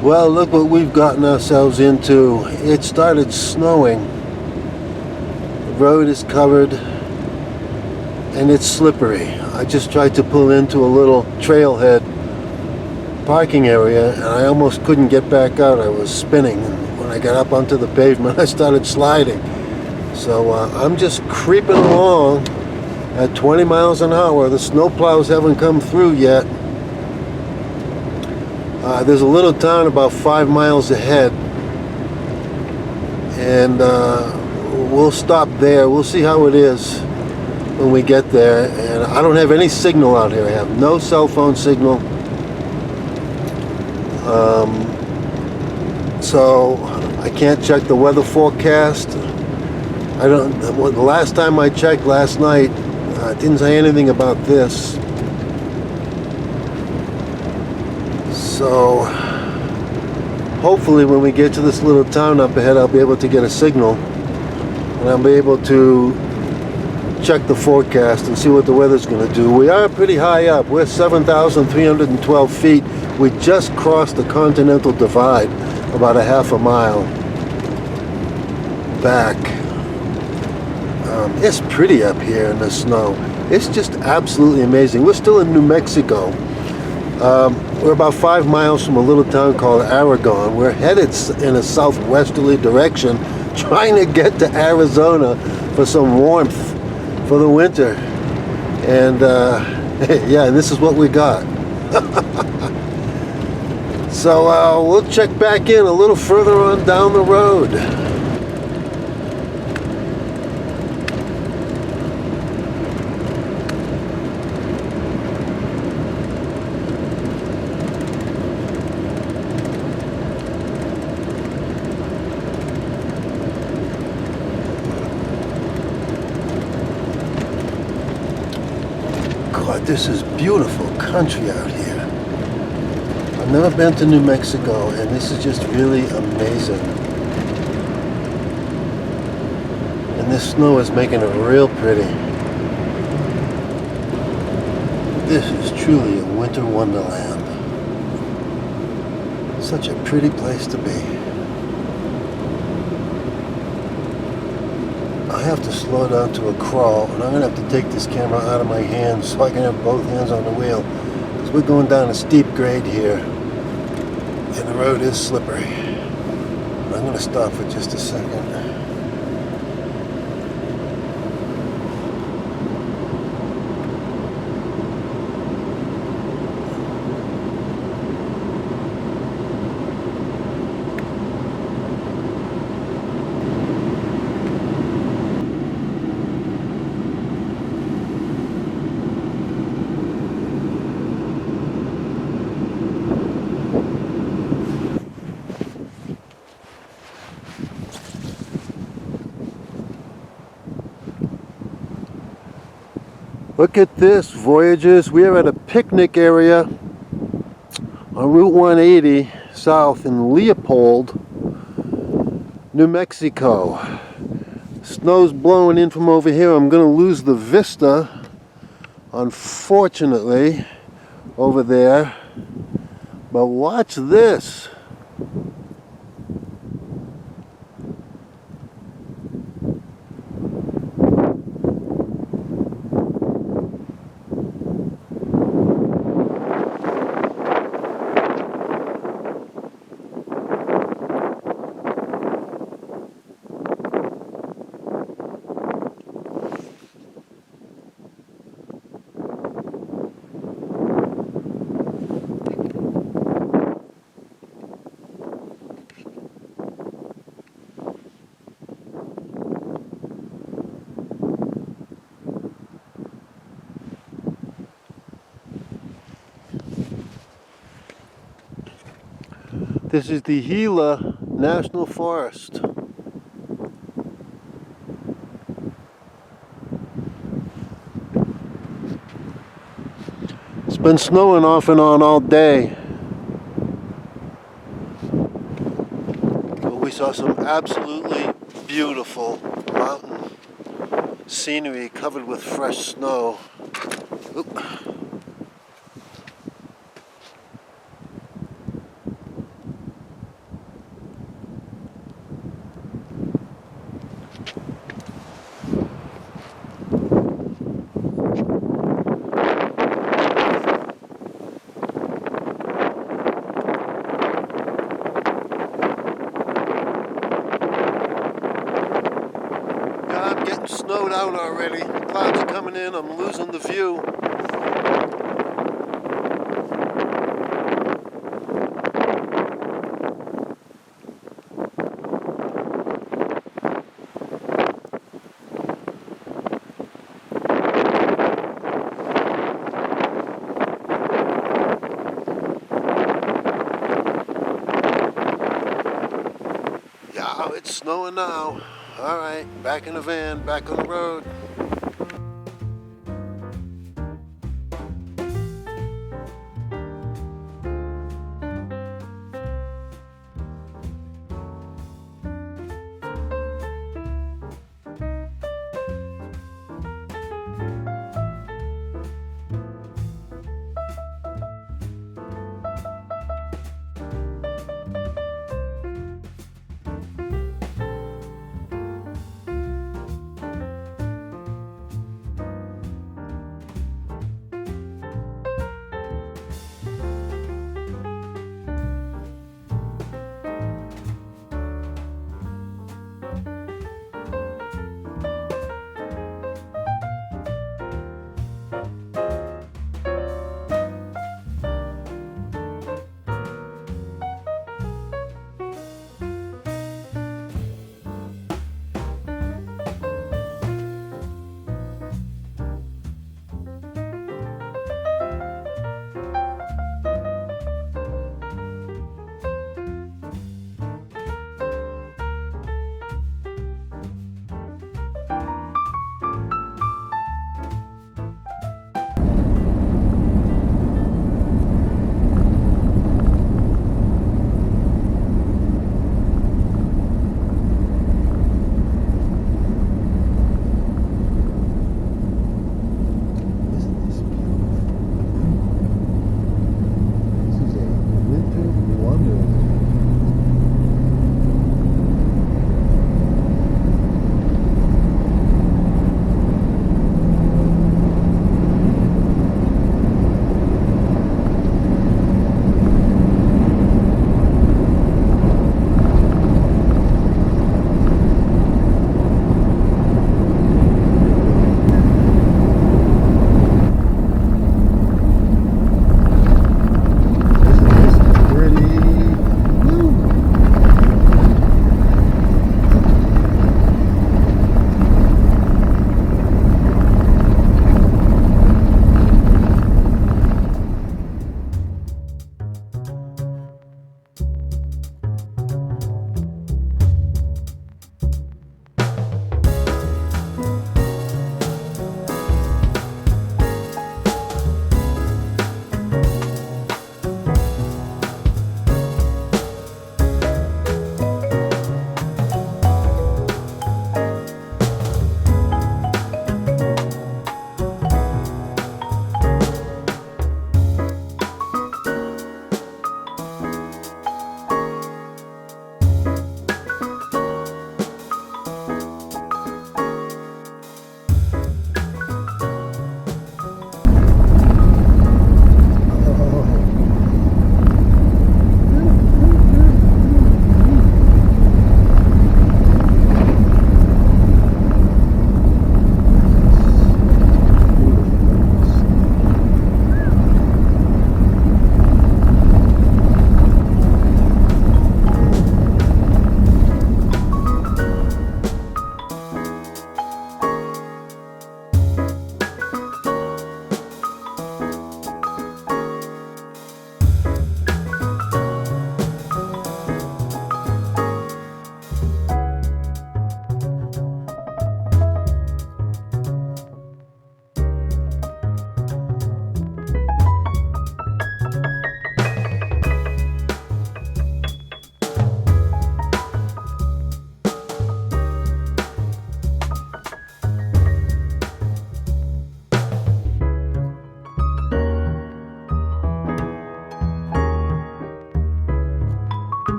Well, look what we've gotten ourselves into. It started snowing. The road is covered and it's slippery. I just tried to pull into a little trailhead parking area and I almost couldn't get back out. I was spinning. And when I got up onto the pavement, I started sliding. So I'm just creeping along at 20 miles an hour. The snowplows haven't come through yet. There's a little town about 5 miles ahead, and we'll stop there. We'll see how it is when we get there. And I don't have any signal out here. I have no cell phone signal. So I can't check the weather forecast. The last time I checked last night, it didn't say anything about this. So hopefully when we get to this little town up ahead, I'll be able to get a signal and I'll be able to check the forecast and see what the weather's going to do. We are pretty high up. We're 7,312 feet. We just crossed the Continental Divide about a half a mile back. It's pretty up here in the snow. It's just absolutely amazing. We're still in New Mexico. We're about 5 miles from a little town called Aragon. We're headed in a southwesterly direction, trying to get to Arizona for some warmth for the winter. And yeah, and this is what we got. So we'll check back in a little further on down the road. God, this is beautiful country out here. I've never been to New Mexico, and this is just really amazing. And this snow is making it real pretty. This is truly a winter wonderland. Such a pretty place to be. I have to slow down to a crawl, and I'm going to have to take this camera out of my hands so I can have both hands on the wheel. Because we're going down a steep grade here, and the road is slippery. I'm going to stop for just a second. Look at this, Voyagers. We are at a picnic area on Route 180 south in Leopold, New Mexico. Snow's blowing in from over here. I'm going to lose the vista, unfortunately, over there. But watch this. This is the Gila National Forest. It's been snowing off and on all day. But we saw some absolutely beautiful mountain scenery covered with fresh snow. Oop. out already. The clouds are coming in. I'm losing the view. Yeah, it's snowing now. All right, back in the van, back on the road.